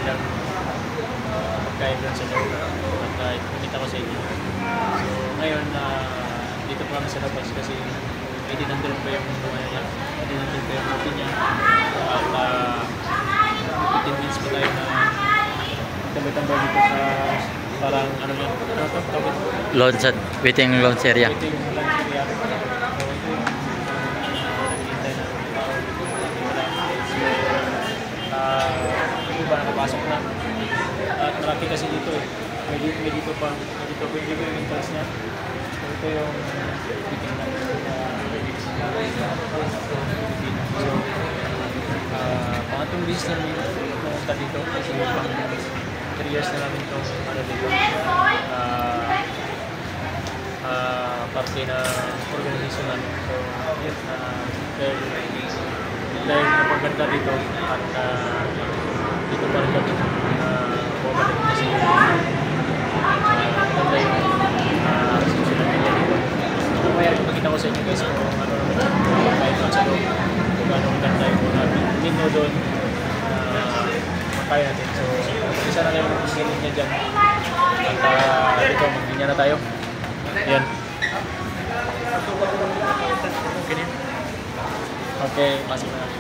magandang pagkain doon sa loob at ipakita ko sa inyo. So ngayon, dito po kami sa labas kasi may dinandun pa yung niya, may dinandun pa yung coffee niya at 15 minutes pa tayo na tambay-tambay dito sa parang ano nga, Lounge at waiting lounge area. waiting lunch area. So ito yung naghihintay na tao dito. Yung iba nakapasok na at marami kasi dito eh. May dito pa yung entrance niya. So ito yung waiting lunch so pangatong business namin pumunta dito kasi pang 3 years na namin itong ano dito parte na organisasyon namin. So yun, dahil napaganda dito at dito pa rin kami bumalik kasi maganda yung susunod nila dito. So kaya ipakita ko sa inyo guys kung ano naman kahit sa loob kung ano maganda yung menu doon kaya natin. So isa na lang yung pagkasilin niya dyan at dito mag-linya na tayo. Ayan. Okay, pasok na natin.